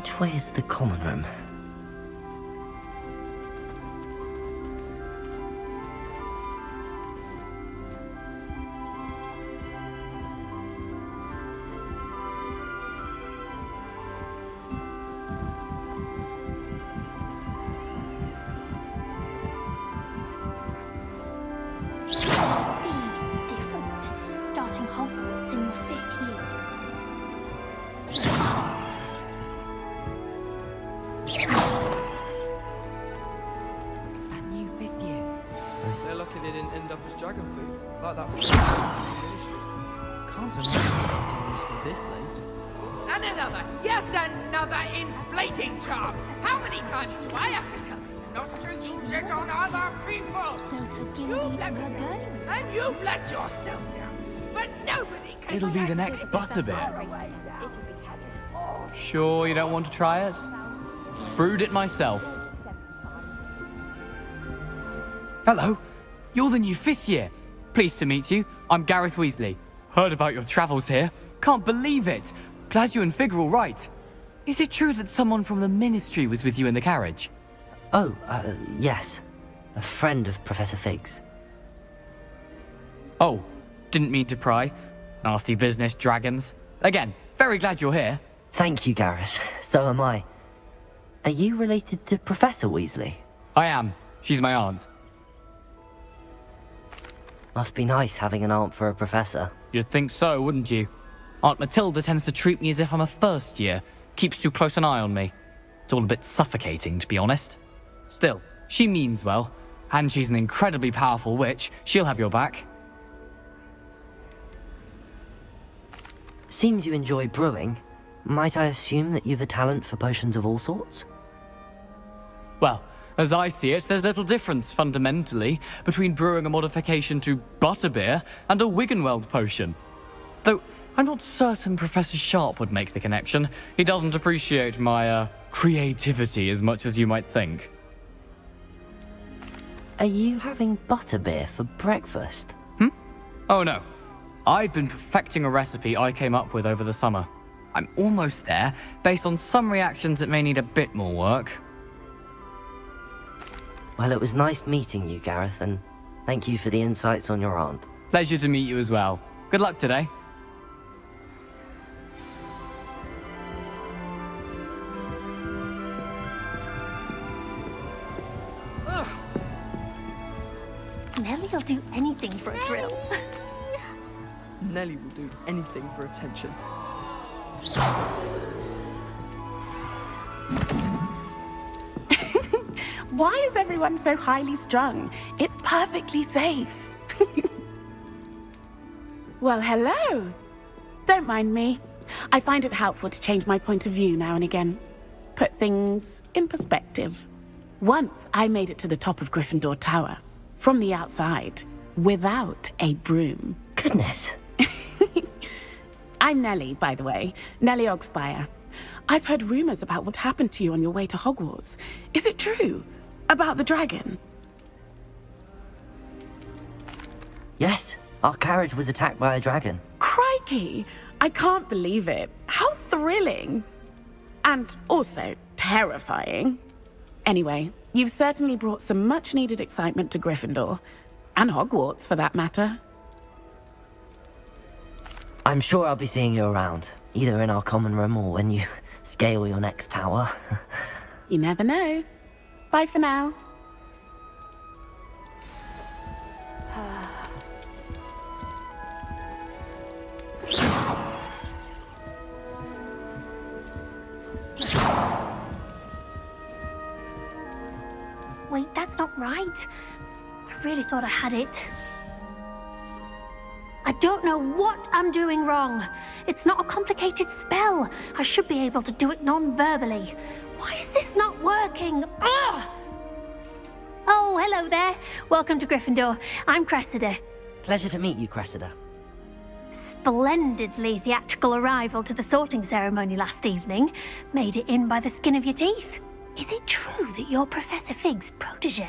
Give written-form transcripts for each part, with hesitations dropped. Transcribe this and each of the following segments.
Which way is the common room? Different, starting Hogwarts in your 5th year. That new 5th year. They're lucky they didn't end up as dragon food, like that. Can't imagine it's almost this late. And another, yes, another inflating charm. How many times do I have to tell you not to use it on other people? Does her gilly and her girdle? And you've let yourself down. But nobody can. It'll be the next butterbeer. Sure you don't want to try it? Brewed it myself. Hello, you're the new 5th year. Pleased to meet you. I'm Gareth Weasley. Heard about your travels here. Can't believe it. Glad you and Fig are all right. Is it true that someone from the Ministry was with you in the carriage? Oh, yes. A friend of Professor Fig's. Oh, didn't mean to pry. Nasty business, dragons. Again, very glad you're here. Thank you, Gareth. So am I. Are you related to Professor Weasley? I am. She's my aunt. Must be nice having an aunt for a professor. You'd think so, wouldn't you? Aunt Matilda tends to treat me as if I'm a first year. Keeps too close an eye on me. It's all a bit suffocating, to be honest. Still, she means well. And she's an incredibly powerful witch. She'll have your back. Seems you enjoy brewing. Might I assume that you've a talent for potions of all sorts? Well, as I see it, there's little difference, fundamentally, between brewing a modification to butterbeer and a Wiggenweld potion. Though, I'm not certain Professor Sharp would make the connection. He doesn't appreciate my, creativity as much as you might think. Are you having butterbeer for breakfast? Oh no. I've been perfecting a recipe I came up with over the summer. I'm almost there. Based on some reactions, it may need a bit more work. Well, it was nice meeting you, Gareth, and thank you for the insights on your aunt. Pleasure to meet you as well. Good luck today. Nellie'll do anything for a thrill. Nellie will do anything for attention. Why is everyone so highly strung? It's perfectly safe. Well, hello. Don't mind me. I find it helpful to change my point of view now and again. Put things in perspective. Once I made it to the top of Gryffindor Tower, from the outside, without a broom. Goodness. I'm Nellie, by the way. Nellie Ogspire. I've heard rumors about what happened to you on your way to Hogwarts. Is it true? About the dragon? Yes, our carriage was attacked by a dragon. Crikey! I can't believe it. How thrilling! And also terrifying. Anyway, you've certainly brought some much-needed excitement to Gryffindor. And Hogwarts, for that matter. I'm sure I'll be seeing you around, either in our common room or when you scale your next tower. You never know. Bye for now. Wait, that's not right. I really thought I had it. I don't know what I'm doing wrong. It's not a complicated spell. I should be able to do it non-verbally. Why is this not working? Ugh! Oh, hello there. Welcome to Gryffindor. I'm Cressida. Pleasure to meet you, Cressida. Splendidly theatrical arrival to the sorting ceremony last evening. Made it in by the skin of your teeth. Is it true that you're Professor Fig's protege?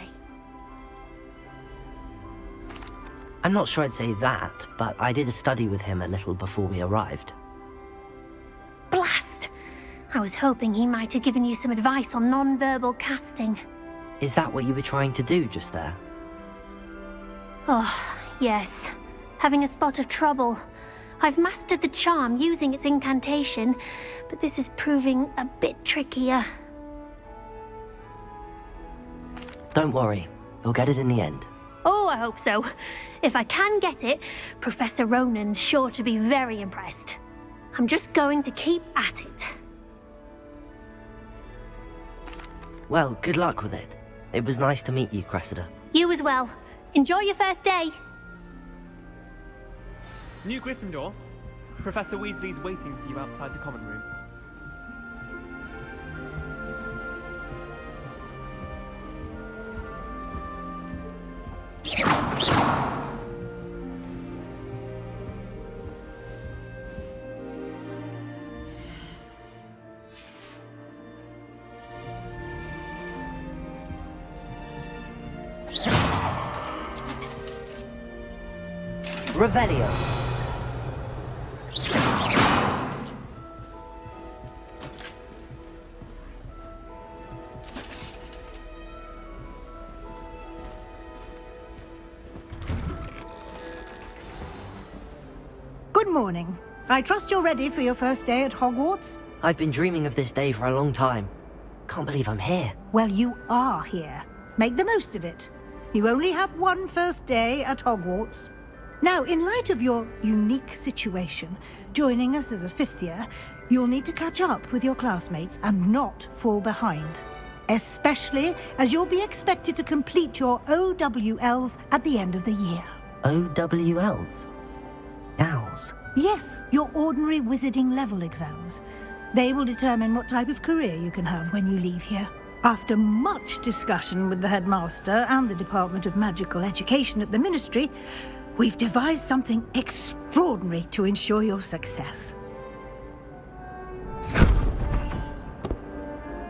I'm not sure I'd say that, but I did study with him a little before we arrived. Blast! I was hoping he might have given you some advice on non-verbal casting. Is that what you were trying to do just there? Oh, yes. Having a spot of trouble. I've mastered the charm using its incantation, but this is proving a bit trickier. Don't worry, you'll get it in the end. Oh, I hope so. If I can get it, Professor Ronan's sure to be very impressed. I'm just going to keep at it. Well, good luck with it. It was nice to meet you, Cressida. You as well. Enjoy your first day. New Gryffindor. Professor Weasley's waiting for you outside the common room. Revelio. Good morning. I trust you're ready for your first day at Hogwarts? I've been dreaming of this day for a long time. Can't believe I'm here. Well, you are here. Make the most of it. You only have one first day at Hogwarts. Now, in light of your unique situation, joining us as a fifth year, you'll need to catch up with your classmates and not fall behind. Especially as you'll be expected to complete your OWLs at the end of the year. OWLs? Owls? Yes, your ordinary wizarding level exams. They will determine what type of career you can have when you leave here. After much discussion with the headmaster and the Department of Magical Education at the Ministry, we've devised something extraordinary to ensure your success.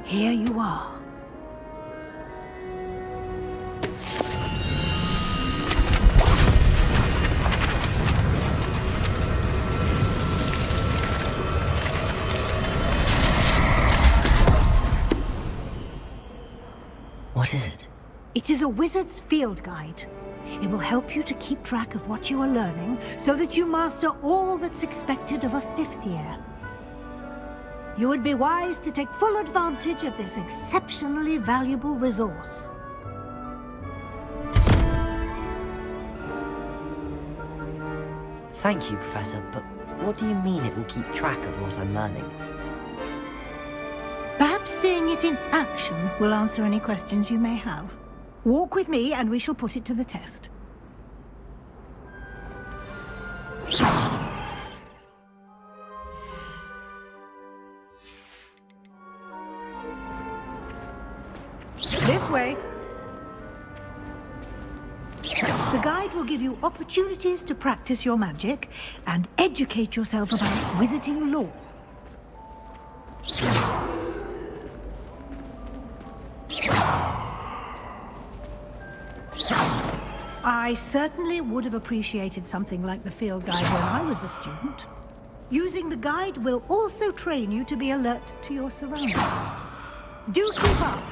Here you are. What is it? It is a wizard's field guide. It will help you to keep track of what you are learning so that you master all that's expected of a fifth year. You would be wise to take full advantage of this exceptionally valuable resource. Thank you, Professor, but what do you mean it will keep track of what I'm learning? Perhaps seeing it in action will answer any questions you may have. Walk with me and we shall put it to the test. This way. The guide will give you opportunities to practice your magic and educate yourself about wizarding lore. I certainly would have appreciated something like the field guide when I was a student. Using the guide will also train you to be alert to your surroundings. Do keep up!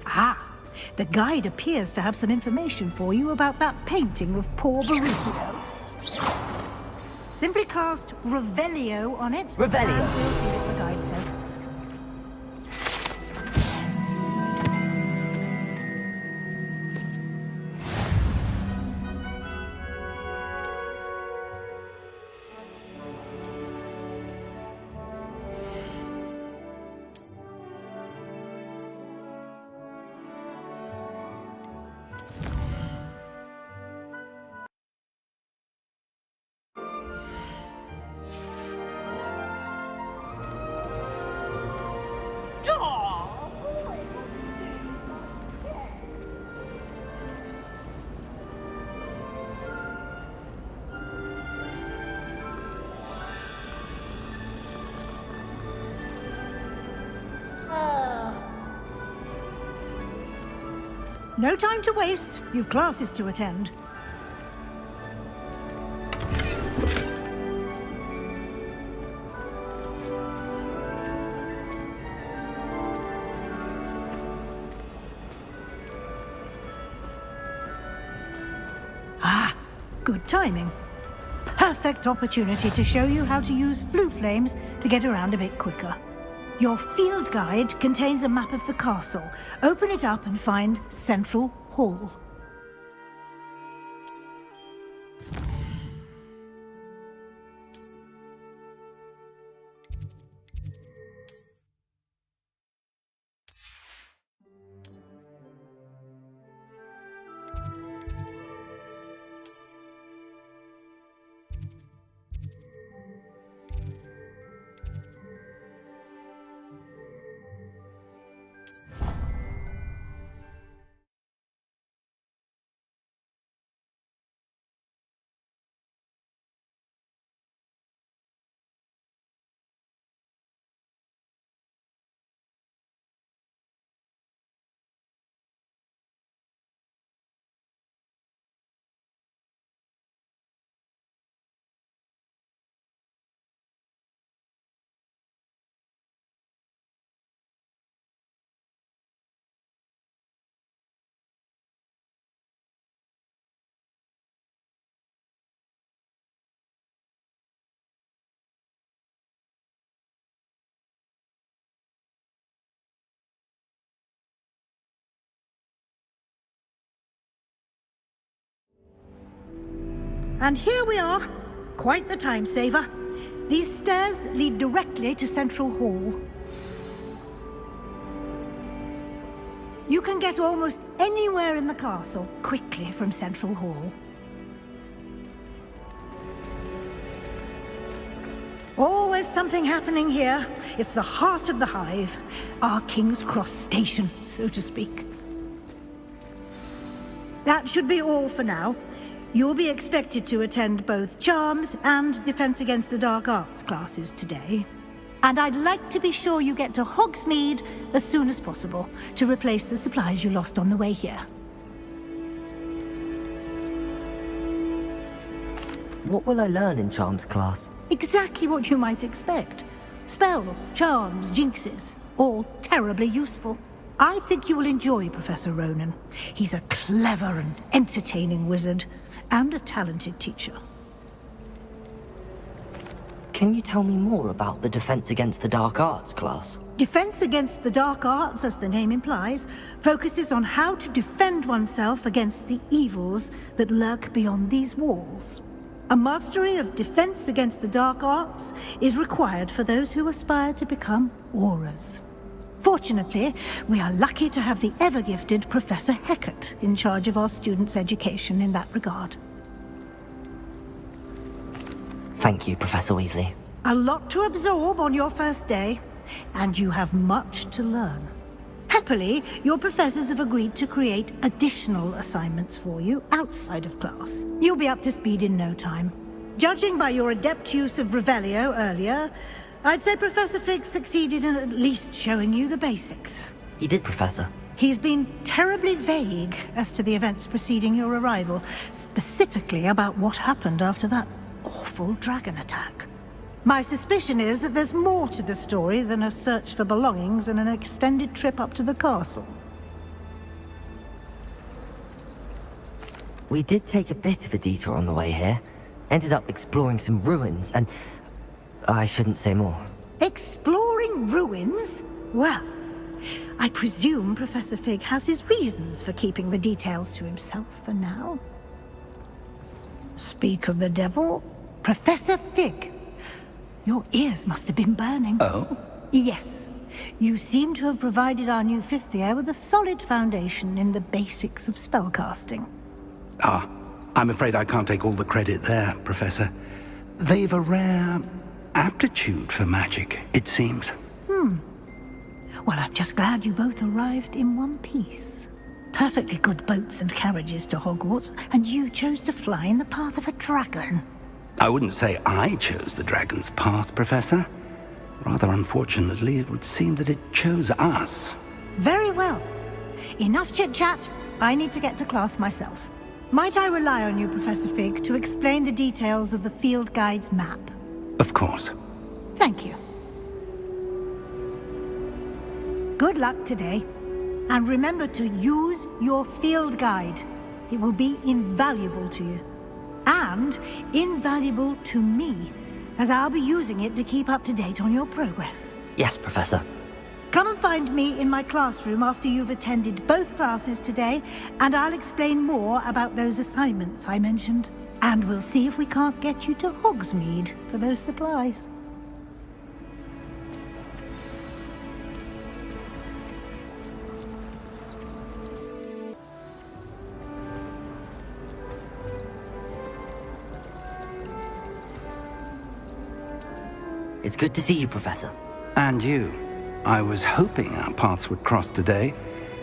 Ah, the guide appears to have some information for you about that painting of poor Barufio. Simply cast Revelio on it. Revelio. And we'll see what the guide says. No time to waste. You've classes to attend. Ah, good timing. Perfect opportunity to show you how to use flue flames to get around a bit quicker. Your field guide contains a map of the castle. Open it up and find Central Hall. And here we are. Quite the time saver. These stairs lead directly to Central Hall. You can get almost anywhere in the castle quickly from Central Hall. Always something happening here. It's the heart of the hive. Our King's Cross station, so to speak. That should be all for now. You'll be expected to attend both Charms and Defense Against the Dark Arts classes today. And I'd like to be sure you get to Hogsmeade as soon as possible to replace the supplies you lost on the way here. What will I learn in Charms class? Exactly what you might expect. Spells, charms, jinxes, all terribly useful. I think you will enjoy Professor Ronan. He's a clever and entertaining wizard, and a talented teacher. Can you tell me more about the Defense Against the Dark Arts class? Defense Against the Dark Arts, as the name implies, focuses on how to defend oneself against the evils that lurk beyond these walls. A mastery of Defense Against the Dark Arts is required for those who aspire to become Auras. Fortunately, we are lucky to have the ever-gifted Professor Hecat in charge of our students' education in that regard. Thank you, Professor Weasley. A lot to absorb on your first day, and you have much to learn. Happily, your professors have agreed to create additional assignments for you outside of class. You'll be up to speed in no time. Judging by your adept use of Revelio earlier, I'd say Professor Fig succeeded in at least showing you the basics. He did, Professor. He's been terribly vague as to the events preceding your arrival, specifically about what happened after that awful dragon attack. My suspicion is that there's more to the story than a search for belongings and an extended trip up to the castle. We did take a bit of a detour on the way here. Ended up exploring some ruins and... I shouldn't say more. Exploring ruins? Well, I presume Professor Fig has his reasons for keeping the details to himself for now. Speak of the devil, Professor Fig. Your ears must have been burning. Oh? Yes. You seem to have provided our new fifth year with a solid foundation in the basics of spellcasting. Ah, I'm afraid I can't take all the credit there, Professor. They've a rare aptitude for magic, it seems. Well, I'm just glad you both arrived in one piece. Perfectly good boats and carriages to Hogwarts, and you chose to fly in the path of a dragon. I wouldn't say I chose the dragon's path, Professor. Rather unfortunately, it would seem that it chose us. Very well. Enough chit-chat. I need to get to class myself. Might I rely on you, Professor Fig, to explain the details of the field guide's map? Of course. Thank you. Good luck today. And remember to use your field guide. It will be invaluable to you. And invaluable to me, as I'll be using it to keep up to date on your progress. Yes, Professor. Come and find me in my classroom after you've attended both classes today, and I'll explain more about those assignments I mentioned. And we'll see if we can't get you to Hogsmeade for those supplies. It's good to see you, Professor. And you. I was hoping our paths would cross today,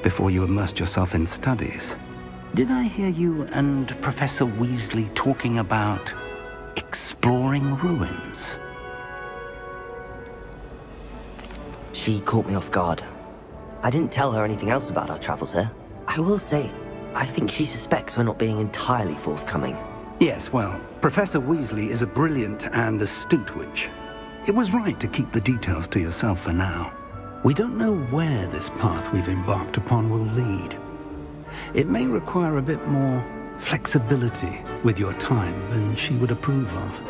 before you immersed yourself in studies. Did I hear you and Professor Weasley talking about exploring ruins? She caught me off guard. I didn't tell her anything else about our travels here. I will say, I think she suspects we're not being entirely forthcoming. Yes, well, Professor Weasley is a brilliant and astute witch. It was right to keep the details to yourself for now. We don't know where this path we've embarked upon will lead. It may require a bit more flexibility with your time than she would approve of.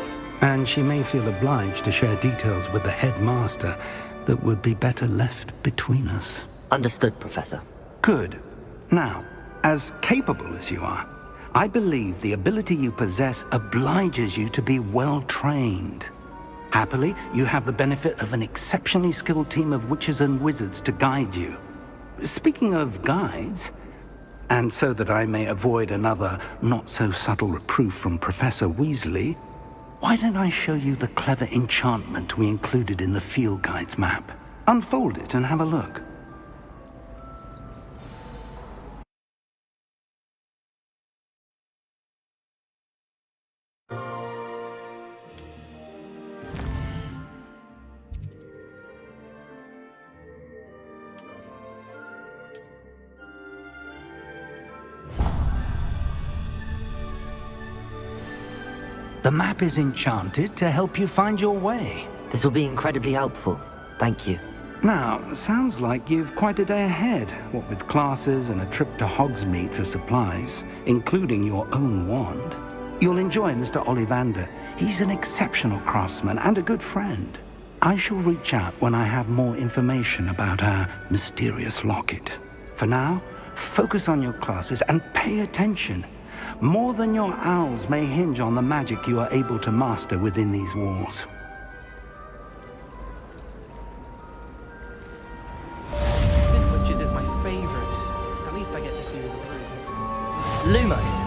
And she may feel obliged to share details with the headmaster that would be better left between us. Understood, Professor. Good. Now, as capable as you are, I believe the ability you possess obliges you to be well trained. Happily, you have the benefit of an exceptionally skilled team of witches and wizards to guide you. Speaking of guides, and so that I may avoid another not-so-subtle reproof from Professor Weasley, why don't I show you the clever enchantment we included in the field guide's map? Unfold it and have a look. The map is enchanted to help you find your way. This will be incredibly helpful. Thank you. Now, sounds like you've quite a day ahead, what with classes and a trip to Hogsmeade for supplies, including your own wand. You'll enjoy Mr. Ollivander. He's an exceptional craftsman and a good friend. I shall reach out when I have more information about our mysterious locket. For now, focus on your classes and pay attention. More than your owls may hinge on the magic you are able to master within these walls. Witches is my favorite. At least I get to feel the room. Lumos.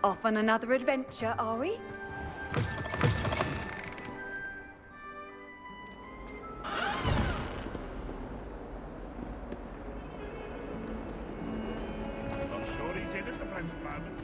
Off on another adventure, are we? Not sure he's in at the present moment.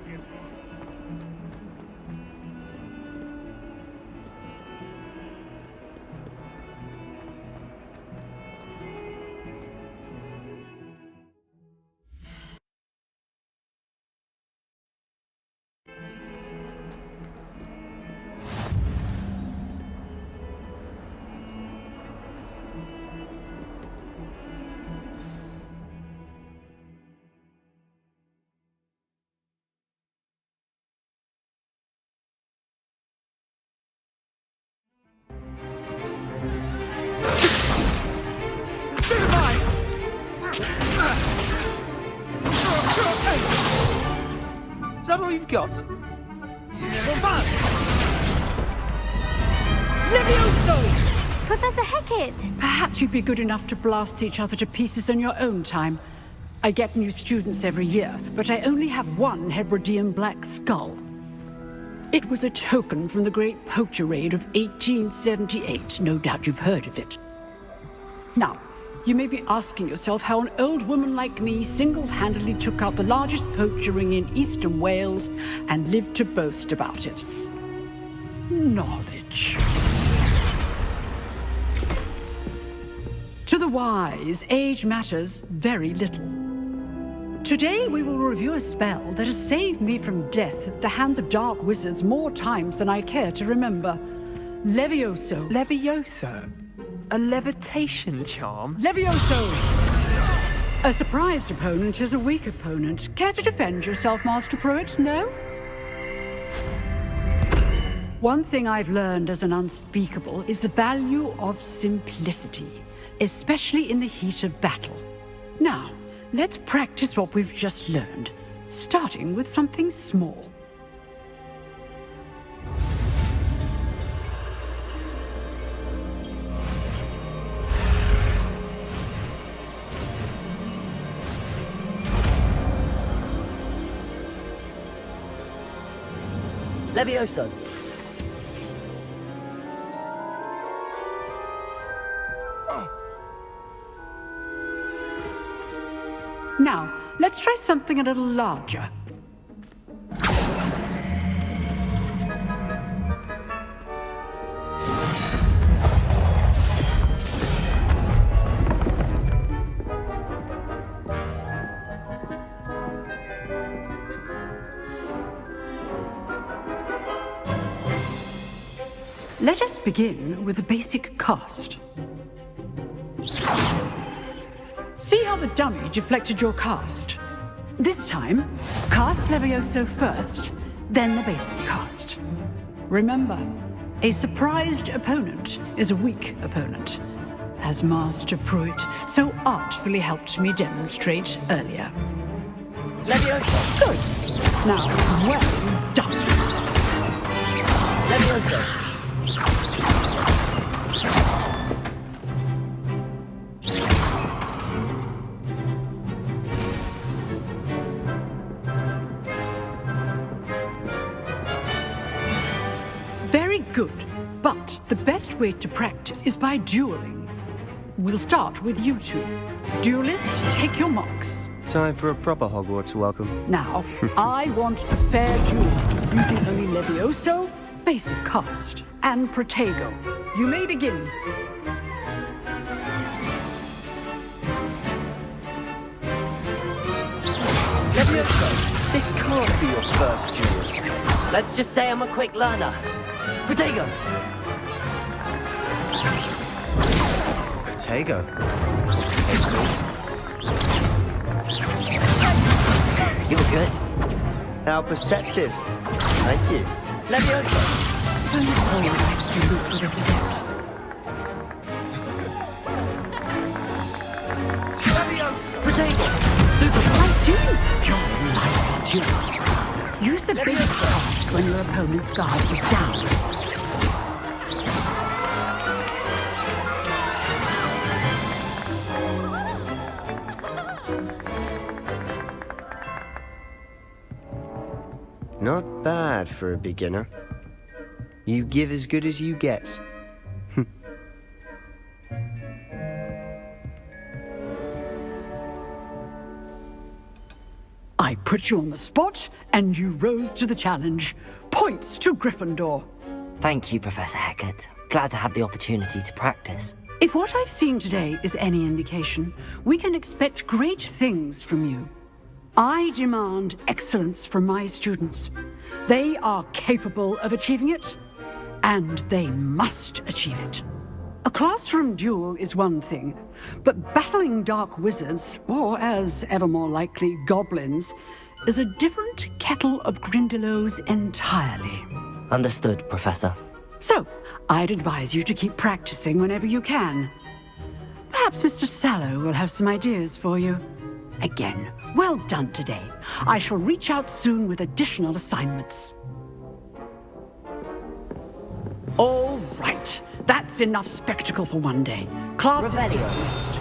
Is that all you've got? Levioso! Professor Hecat! Perhaps you'd be good enough to blast each other to pieces in your own time. I get new students every year, but I only have one Hebridean black skull. It was a token from the Great Poacher Raid of 1878. No doubt you've heard of it. Now, you may be asking yourself how an old woman like me single-handedly took out the largest poacher ring in eastern Wales and lived to boast about it. Knowledge. To the wise, age matters very little. Today we will review a spell that has saved me from death at the hands of dark wizards more times than I care to remember. Levioso. Levioso? A levitation charm? Levioso! A surprised opponent is a weak opponent. Care to defend yourself, Master Pruitt? No? One thing I've learned as an unspeakable is the value of simplicity, especially in the heat of battle. Now, let's practice what we've just learned, starting with something small. Levioso! Now, let's try something a little larger. Let us begin with a basic cast. See how the dummy deflected your cast? This time, cast Levioso first, then the basic cast. Remember, a surprised opponent is a weak opponent, as Master Pruitt so artfully helped me demonstrate earlier. Levioso! Good. Now, well done. Levioso! Very good, but the best way to practice is by dueling. We'll start with you two. Duelists, take your marks. Time for a proper Hogwarts welcome. Now, I want a fair duel, using only Levioso, basic cast, and Protego. You may begin. Levioso! This can't be your first duel. Let's just say I'm a quick learner. Protego! Protego. Jesus. You're good. How perceptive. Thank you. Levioso! Only all my students for this event. Protego! I do enjoy my duel. Use the big cast when your opponent's guard is down. Not bad for a beginner. You give as good as you get. I put you on the spot, and you rose to the challenge. Points to Gryffindor. Thank you, Professor Hecat. Glad to have the opportunity to practice. If what I've seen today is any indication, we can expect great things from you. I demand excellence from my students. They are capable of achieving it, and they must achieve it. A classroom duel is one thing, but battling dark wizards, or as ever more likely, goblins, is a different kettle of Grindylows entirely. Understood, Professor. So, I'd advise you to keep practicing whenever you can. Perhaps Mr. Sallow will have some ideas for you. Again, well done today. I shall reach out soon with additional assignments. All right. That's enough spectacle for one day. Class is Revelio. dismissed.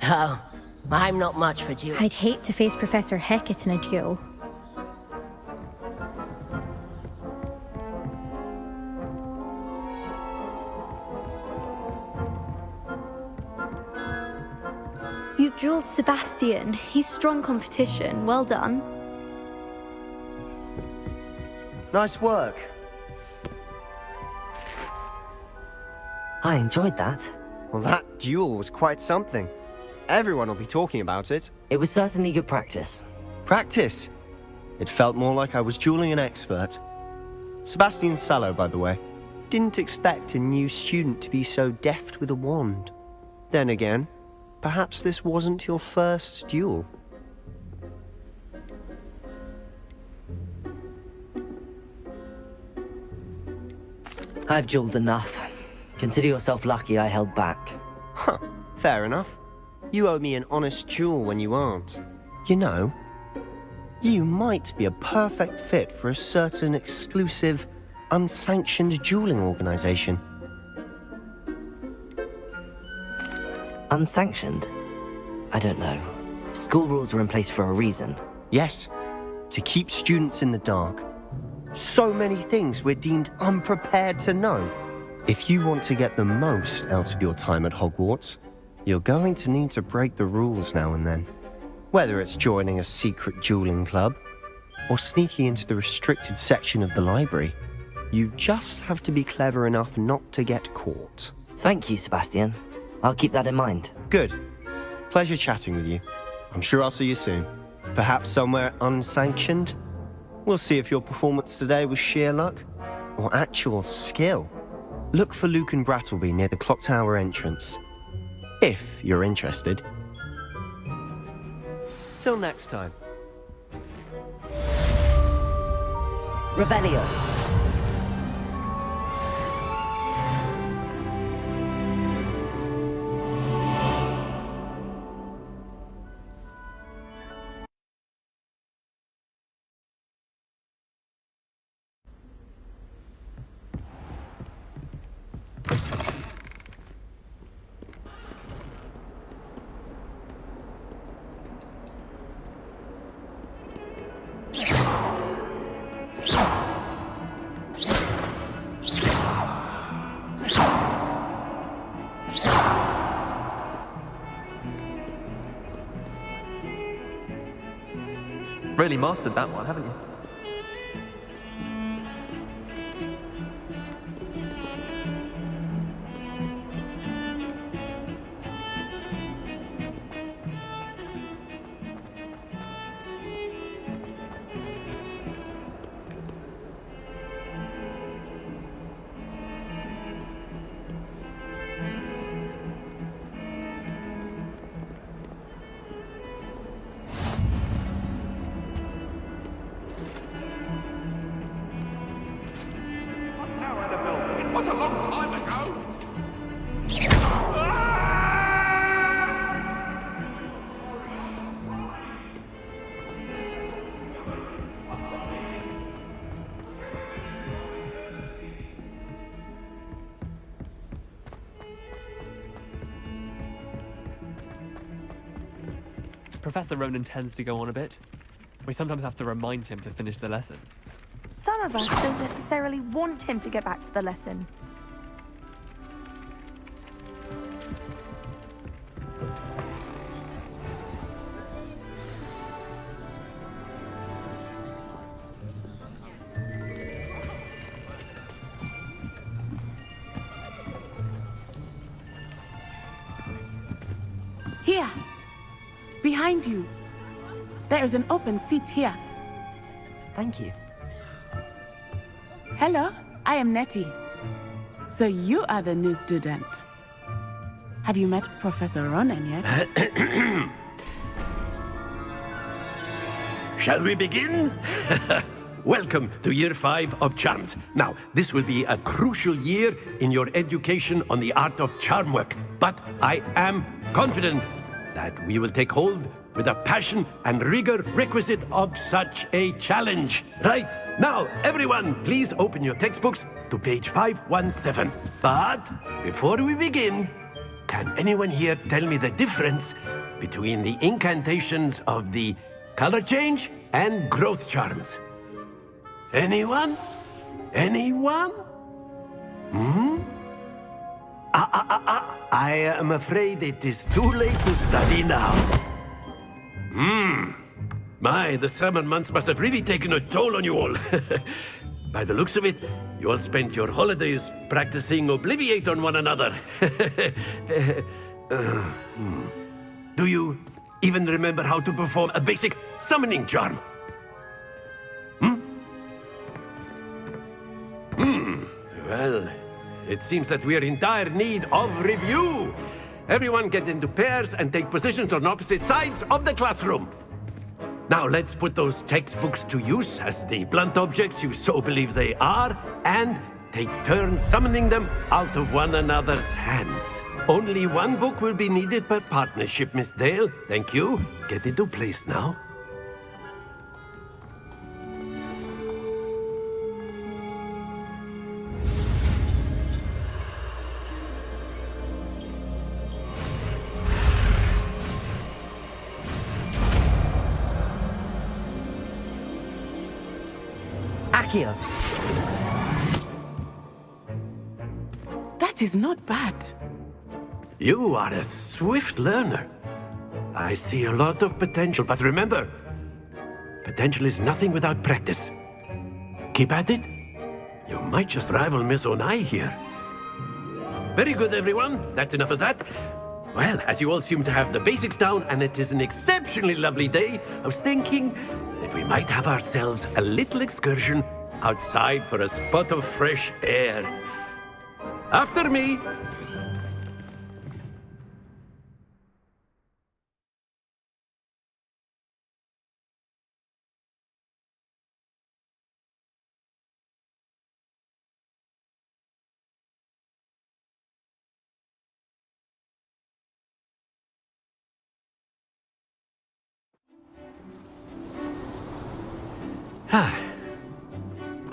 Oh, I'm not much for duels. I'd hate to face Professor Hecat in a duel. You dueled Sebastian. He's strong competition. Well done. Nice work. I enjoyed that. Well, that duel was quite something. Everyone will be talking about it. It was certainly good practice. Practice? It felt more like I was dueling an expert. Sebastian Sallow, by the way. Didn't expect a new student to be so deft with a wand. Then again, perhaps this wasn't your first duel. I've dueled enough. Consider yourself lucky I held back. Huh, fair enough. You owe me an honest duel when you aren't. You know, you might be a perfect fit for a certain exclusive, unsanctioned dueling organization. Unsanctioned? I don't know. School rules are in place for a reason. Yes, to keep students in the dark. So many things we're deemed unprepared to know. If you want to get the most out of your time at Hogwarts, you're going to need to break the rules now and then. Whether it's joining a secret dueling club, or sneaking into the restricted section of the library, you just have to be clever enough not to get caught. Thank you, Sebastian. I'll keep that in mind. Good. Pleasure chatting with you. I'm sure I'll see you soon. Perhaps somewhere unsanctioned? We'll see if your performance today was sheer luck, or actual skill. Look for Luke and Brattleby near the clock tower entrance. If you're interested. Till next time. Revelio. Really mastered that one, haven't you? It was a long time ago. Professor Ronan tends to go on a bit. We sometimes have to remind him to finish the lesson. Some of us don't necessarily want him to get back to the lesson. Here. Behind you. There is an open seat here. Thank you. Hello, I am Nettie. So you are the new student. Have you met Professor Ronan yet? Shall we begin? Welcome to Year 5 of Charms. Now, this will be a crucial year in your education on the art of charm work. But I am confident that we will take hold with the passion and rigor requisite of such a challenge. Right, now, everyone, please open your textbooks to page 517. But before we begin, can anyone here tell me the difference between the incantations of the color change and growth charms? Anyone? Anyone? I am afraid it is too late to study now. My, the summer months must have really taken a toll on you all. By the looks of it, you all spent your holidays practicing Obliviate on one another. Do you even remember how to perform a basic summoning charm? Well, it seems that we are in dire need of review. Everyone get into pairs and take positions on opposite sides of the classroom. Now let's put those textbooks to use as the blunt objects you so believe they are, and take turns summoning them out of one another's hands. Only one book will be needed per partnership, Miss Dale. Thank you. Get into place now. Accio! That is not bad. You are a swift learner. I see a lot of potential, but remember, potential is nothing without practice. Keep at it. You might just rival Miss Onai here. Very good, everyone. That's enough of that. Well, as you all seem to have the basics down, and it is an exceptionally lovely day, I was thinking that we might have ourselves a little excursion outside for a spot of fresh air. After me.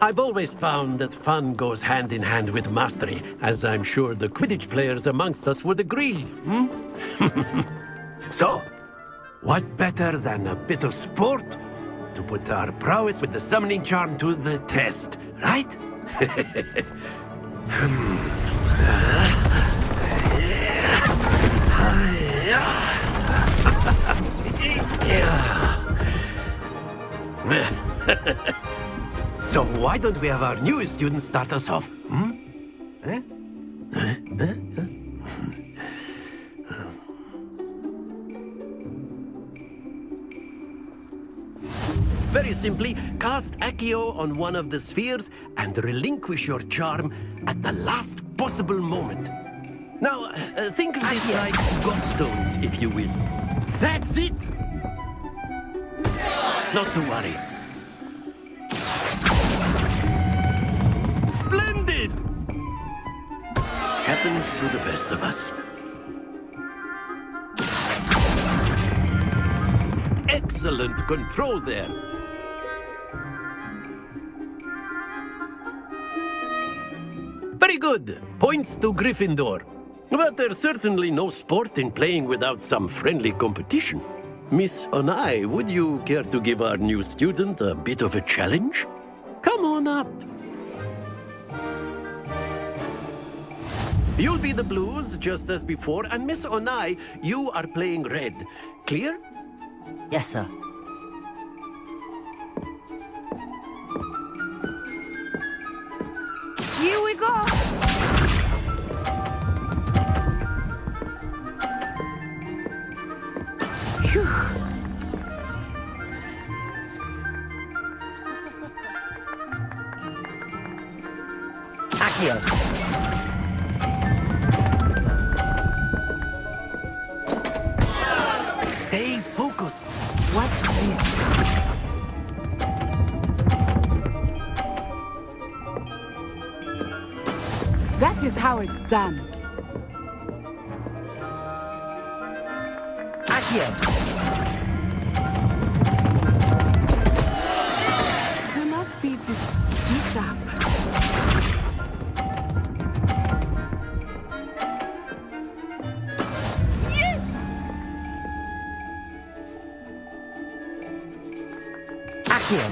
I've always found that fun goes hand in hand with mastery, as I'm sure the Quidditch players amongst us would agree. So, what better than a bit of sport to put our prowess with the summoning charm to the test, right? So why don't we have our newest student start us off? Very simply, cast Accio on one of the spheres and relinquish your charm at the last possible moment. Now, think of this like godstones, if you will. That's it! Not to worry. Splendid! Happens to the best of us. Excellent control there. Very good. Points to Gryffindor. But there's certainly no sport in playing without some friendly competition. Miss Onai, would you care to give our new student a bit of a challenge? Come on up. You'll be the blues, just as before, and Miss Onai, you are playing red. Clear? Yes, sir. Here we go! Phew. Accio! Stay focused. Watch this. That is how it's done. Accio! Do not be sharp. Yes! Accio!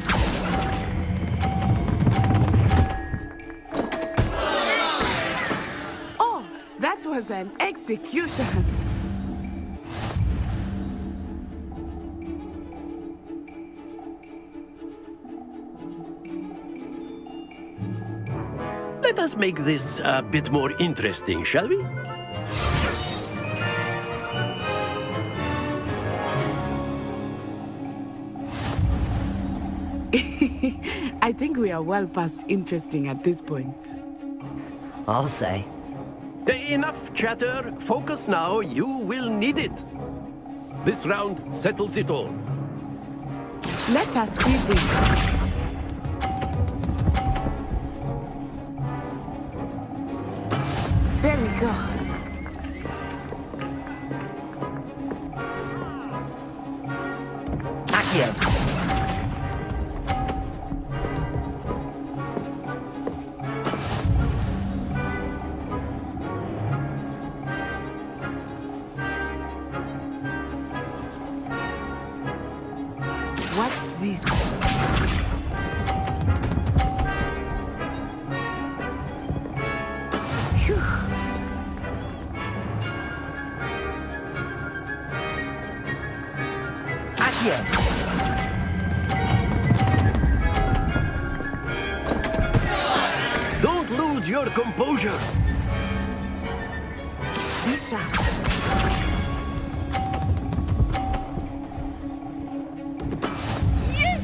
Oh, that was an execution. Let us make this a bit more interesting, shall we? I think we are well past interesting at this point. I'll say. Enough chatter. Focus now. You will need it. This round settles it all. Let us see this. There we go. Accio! Watch this. Phew. Accio! Don't lose your composure. Be sharp. Yes!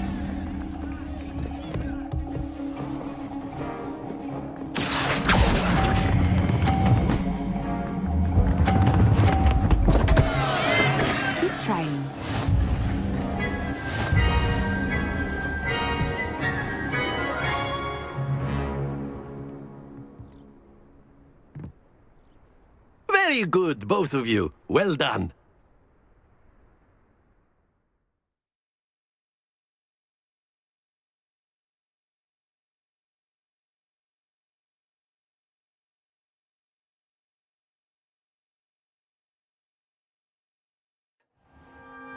Keep trying. Very good, both of you. Well done.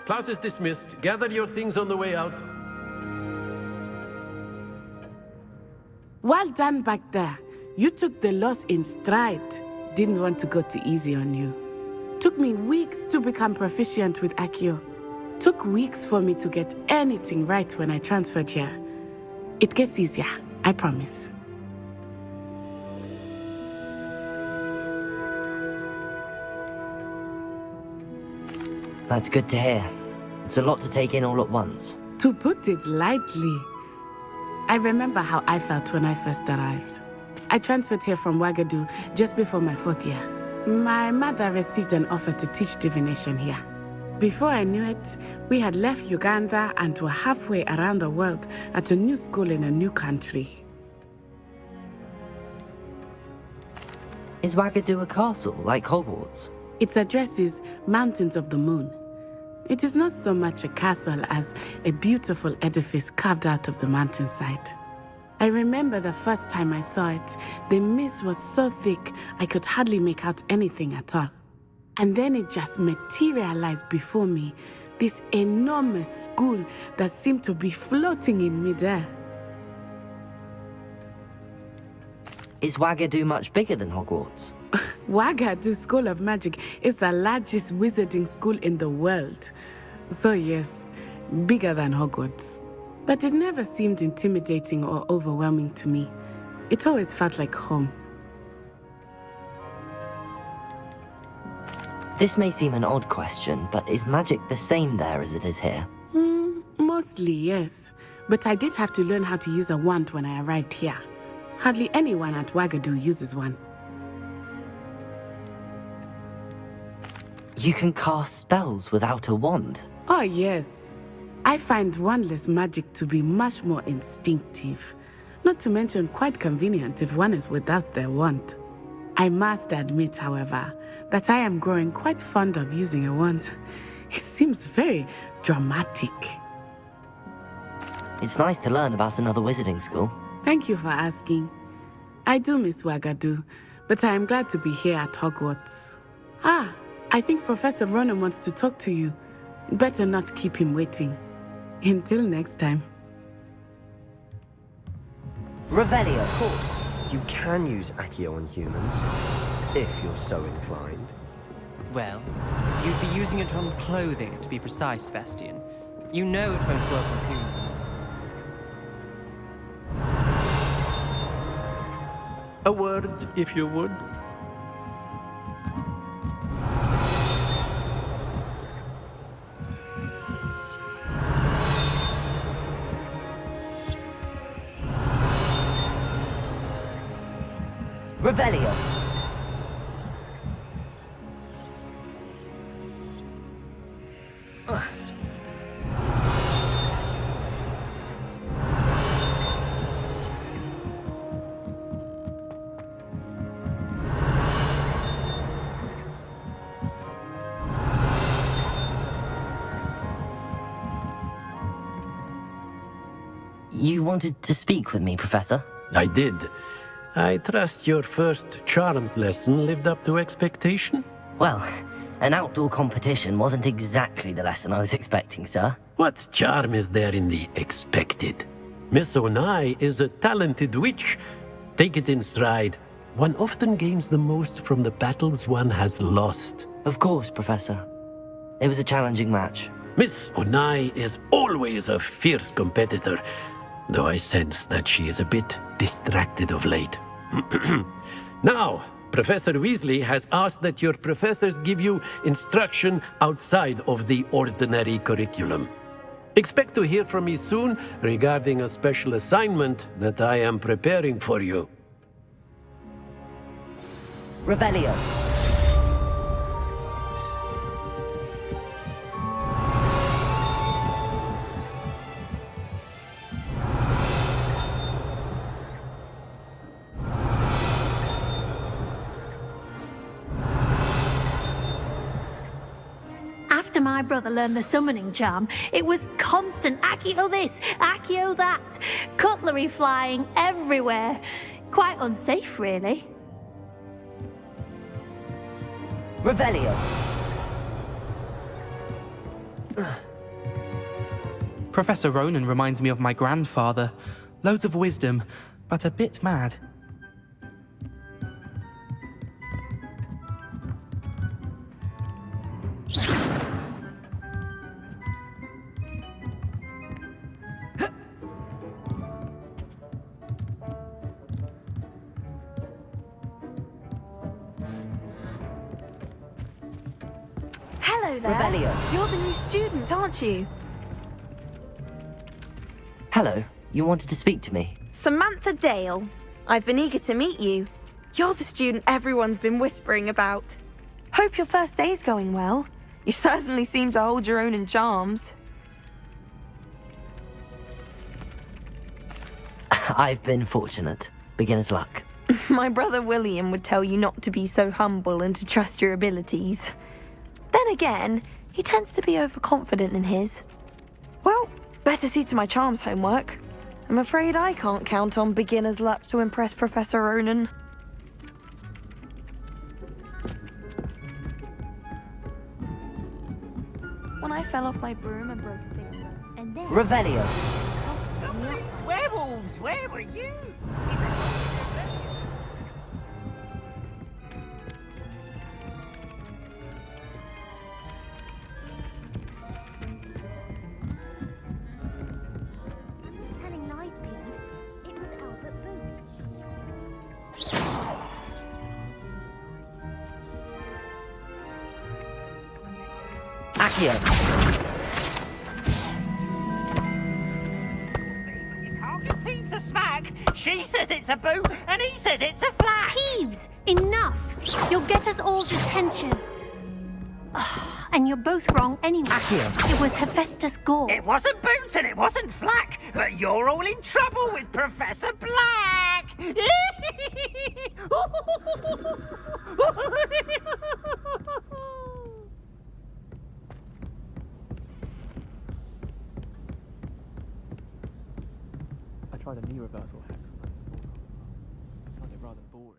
Class is dismissed. Gather your things on the way out. Well done back there. You took the loss in stride. Didn't want to go too easy on you. Took me weeks to become proficient with Accio. Took weeks for me to get anything right when I transferred here. It gets easier, I promise. That's good to hear. It's a lot to take in all at once. To put it lightly, I remember how I felt when I first arrived. I transferred here from Wagadu just before my 4th year. My mother received an offer to teach divination here. Before I knew it, we had left Uganda and were halfway around the world at a new school in a new country. Is Wagadu a castle, like Hogwarts? Its address is Mountains of the Moon. It is not so much a castle as a beautiful edifice carved out of the mountainside. I remember the first time I saw it, the mist was so thick I could hardly make out anything at all. And then it just materialized before me, this enormous school that seemed to be floating in midair. Is Wagadu much bigger than Hogwarts? Wagadu School of Magic is the largest wizarding school in the world. So yes, bigger than Hogwarts. But it never seemed intimidating or overwhelming to me. It always felt like home. This may seem an odd question, but is magic the same there as it is here? Mostly, yes. But I did have to learn how to use a wand when I arrived here. Hardly anyone at Wagadu uses one. You can cast spells without a wand? Oh, yes. I find wandless magic to be much more instinctive. Not to mention quite convenient if one is without their wand. I must admit, however, that I am growing quite fond of using a wand. It seems very dramatic. It's nice to learn about another wizarding school. Thank you for asking. I do miss Wagadu, but I am glad to be here at Hogwarts. Ah, I think Professor Ronan wants to talk to you. Better not keep him waiting. Until next time. Revelio. Of course, you can use Accio on humans, if you're so inclined. Well, you'd be using it on clothing, to be precise, Sebastian. You know it won't work on humans. A word, if you would. Revelio. You wanted to speak with me, Professor? I did. I trust your first charms lesson lived up to expectation? Well, an outdoor competition wasn't exactly the lesson I was expecting, sir. What charm is there in the expected? Miss Onai is a talented witch. Take it in stride. One often gains the most from the battles one has lost. Of course, Professor. It was a challenging match. Miss Onai is always a fierce competitor, though I sense that she is a bit distracted of late. Now, Professor Weasley has asked that your professors give you instruction outside of the ordinary curriculum. Expect to hear from me soon regarding a special assignment that I am preparing for you. Revelio. After my brother learned the summoning charm, it was constant Accio this, Accio that, cutlery flying everywhere. Quite unsafe, really. Revelio. Professor Ronan reminds me of my grandfather. Loads of wisdom, but a bit mad. Hello there. Revelio. You're the new student, aren't you? Hello. You wanted to speak to me? Samantha Dale. I've been eager to meet you. You're the student everyone's been whispering about. Hope your first day's going well. You certainly seem to hold your own in charms. I've been fortunate. Beginner's luck. My brother William would tell you not to be so humble and to trust your abilities. Then again, he tends to be overconfident in his. Well, better see to my charms homework. I'm afraid I can't count on beginner's luck to impress Professor Ronan. When I fell off my broom and broke things. And then... Revelio. Werewolves, where were you? Telling lies, Peeves. It was Albert Booth. Accio. Peeves a smack. She says it's a boo, and he says it's a flat. Peeves, enough. You'll get us all detention. And you're both wrong anyway. Accio. It was Hephaestus Gore. It wasn't Boots and it wasn't Flack, but you're all in trouble with Professor Black. I tried a knee reversal hex on that small. I found it rather boring.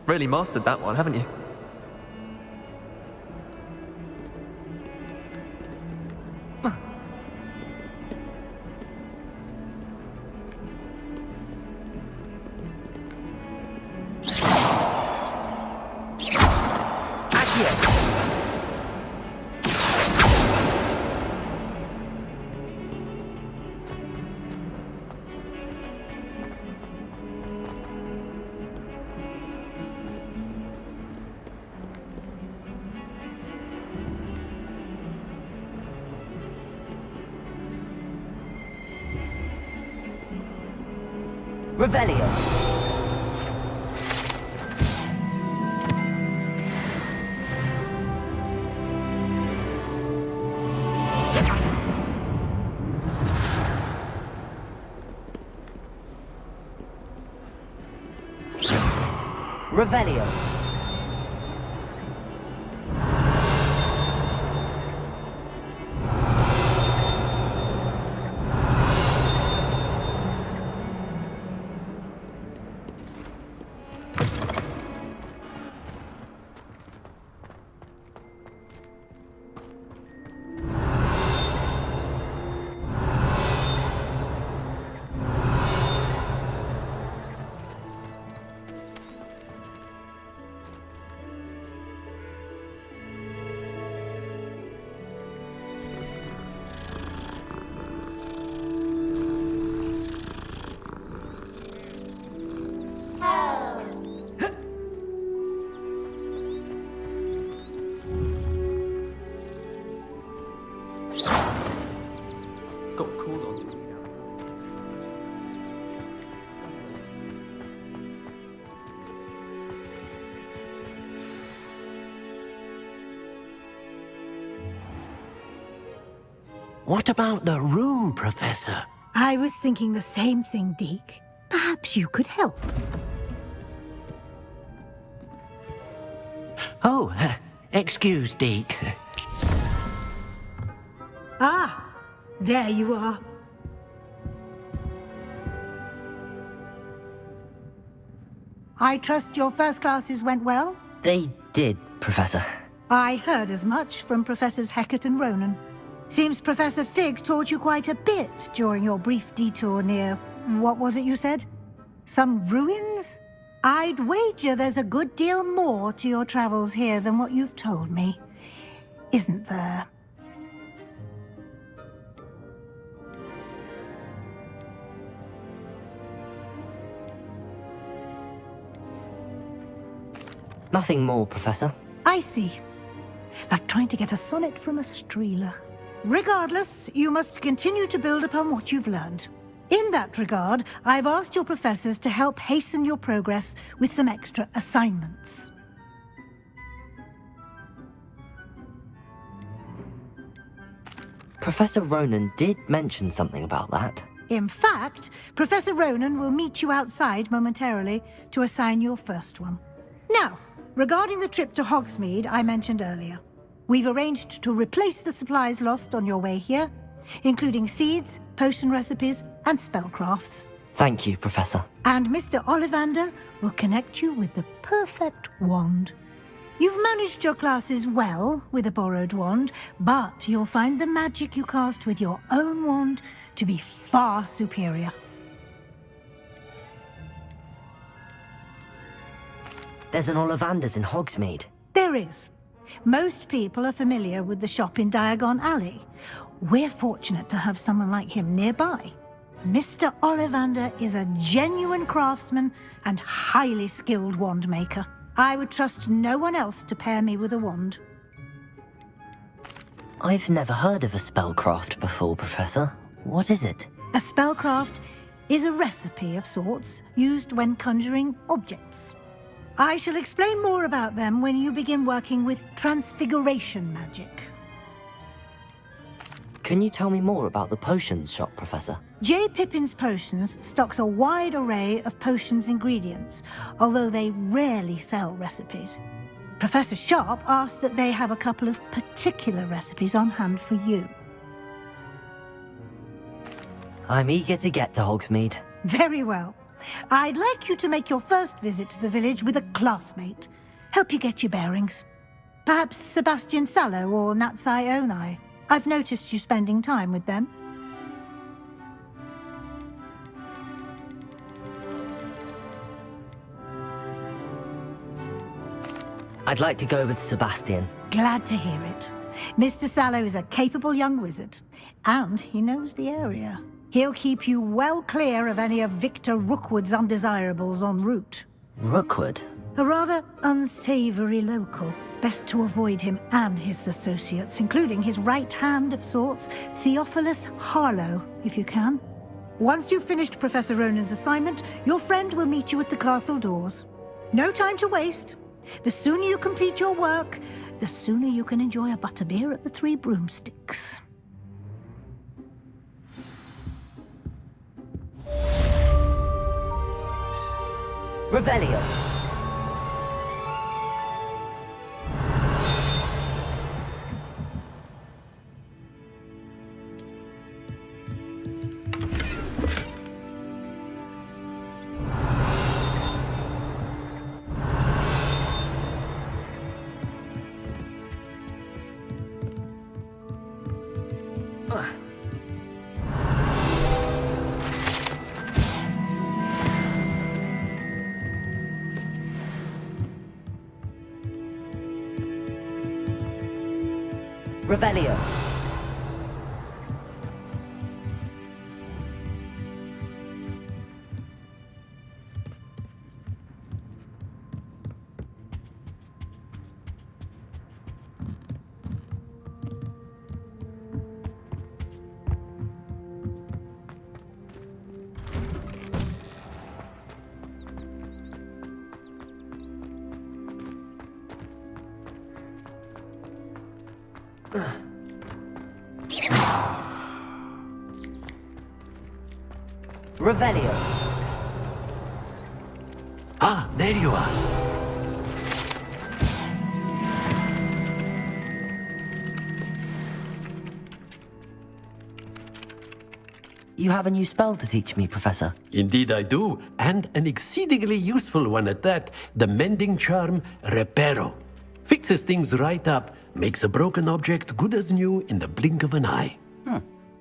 Really mastered that one, haven't you? Revelio. Revelio. Got called on to. What about the room, Professor? I was thinking the same thing, Deke. Perhaps you could help. Oh, excuse, Deke. Ah, There you are. I trust your first classes went well? They did, Professor. I heard as much from Professors Hecat and Ronan. Seems Professor Fig taught you quite a bit during your brief detour near... what was it you said? Some ruins? I'd wager there's a good deal more to your travels here than what you've told me. Isn't there? Nothing more, Professor. I see. Like trying to get a sonnet from a streeler. Regardless, you must continue to build upon what you've learned. In that regard, I've asked your professors to help hasten your progress with some extra assignments. Professor Ronan did mention something about that. In fact, Professor Ronan will meet you outside momentarily to assign your first one. Now, regarding the trip to Hogsmeade I mentioned earlier, we've arranged to replace the supplies lost on your way here, including seeds, potion recipes, and spellcrafts. Thank you, Professor. And Mr. Ollivander will connect you with the perfect wand. You've managed your classes well with a borrowed wand, but you'll find the magic you cast with your own wand to be far superior. There's an Ollivander's in Hogsmeade. There is. Most people are familiar with the shop in Diagon Alley. We're fortunate to have someone like him nearby. Mr. Ollivander is a genuine craftsman and highly skilled wand maker. I would trust no one else to pair me with a wand. I've never heard of a spellcraft before, Professor. What is it? A spellcraft is a recipe of sorts used when conjuring objects. I shall explain more about them when you begin working with transfiguration magic. Can you tell me more about the potions shop, Professor? J. Pippin's Potions stocks a wide array of potions ingredients, although they rarely sell recipes. Professor Sharp asked that they have a couple of particular recipes on hand for you. I'm eager to get to Hogsmeade. Very well. I'd like you to make your first visit to the village with a classmate. Help you get your bearings. Perhaps Sebastian Sallow or Natsai Onai. I've noticed you spending time with them. I'd like to go with Sebastian. Glad to hear it. Mr. Sallow is a capable young wizard, and he knows the area. He'll keep you well clear of any of Victor Rookwood's undesirables en route. Rookwood? A rather unsavory local. Best to avoid him and his associates, including his right hand of sorts, Theophilus Harlow, if you can. Once you've finished Professor Ronan's assignment, your friend will meet you at the castle doors. No time to waste. The sooner you complete your work, the sooner you can enjoy a butterbeer at the Three Broomsticks. Revelio. Revelio. Revelio. Ah, there you are. you have a new spell to teach me, Professor? Indeed I do, and an exceedingly useful one at that. The mending charm, Reparo. Fixes things right up, makes a broken object good as new in the blink of an eye.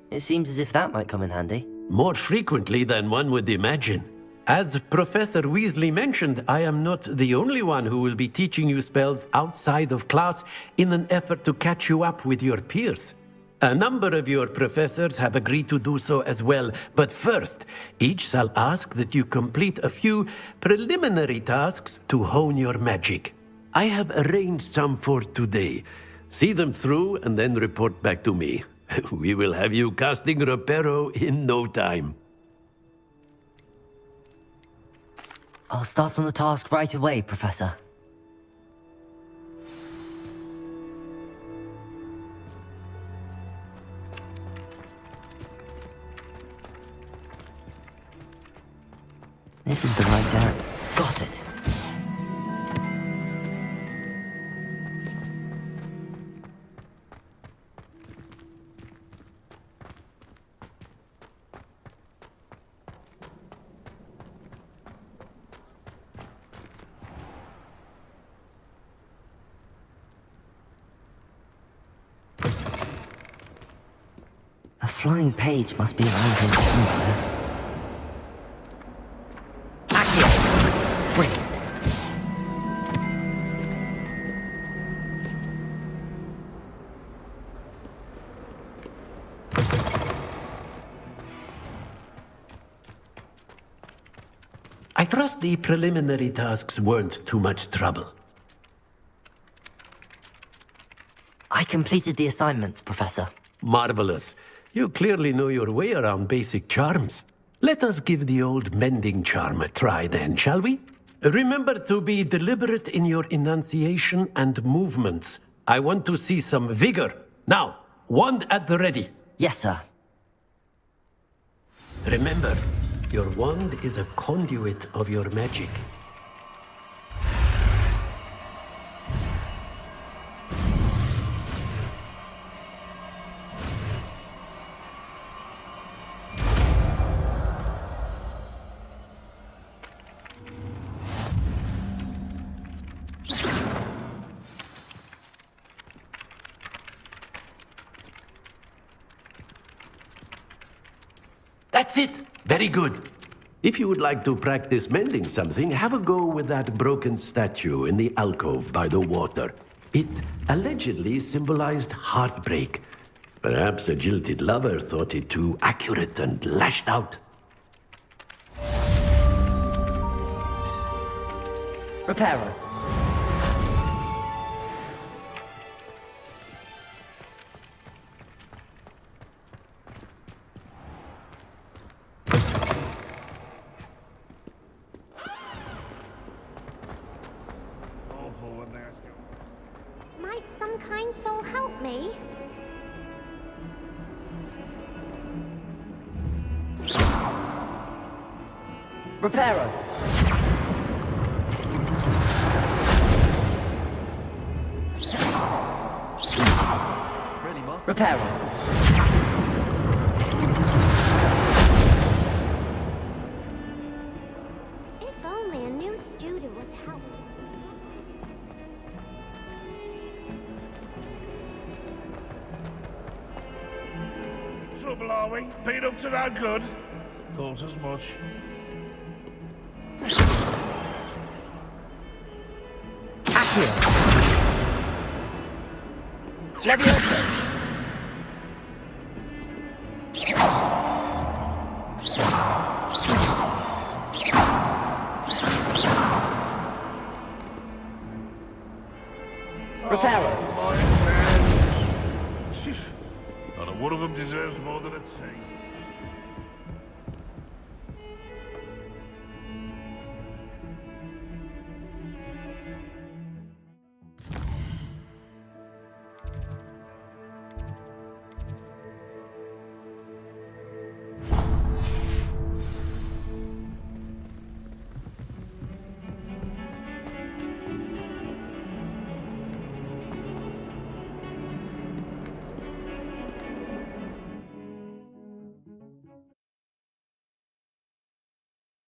It seems as if that might come in handy. More frequently than one would imagine. As Professor Weasley mentioned, I am not the only one who will be teaching you spells outside of class in an effort to catch you up with your peers. A number of your professors have agreed to do so as well, but first, each shall ask that you complete a few preliminary tasks to hone your magic. I have arranged some for today. See them through and then report back to me. We will have you casting Reparo in no time. I'll start on the task right away, Professor. This is the right area. Got it. A flying page must be around here somewhere. Brilliant. I trust the preliminary tasks weren't too much trouble. I completed the assignments, Professor. Marvelous. You clearly know your way around basic charms. Let us give the old mending charm a try then, shall we? Remember to be deliberate in your enunciation and movements. I want to see some vigor. Now, wand at the ready. Yes, sir. Remember, your wand is a conduit of your magic. That's it! Very good. If you would like to practice mending something, have a go with that broken statue in the alcove by the water. It allegedly symbolized heartbreak. Perhaps a jilted lover thought it too accurate and lashed out. Reparo. Might some kind soul help me? Reparo. Really, Master? Reparo. If only a new student would help. Trouble, are we? Been up to no good? Thought as much. Accio. Leviosa. Reparo. Not a one of them deserves more than a tea.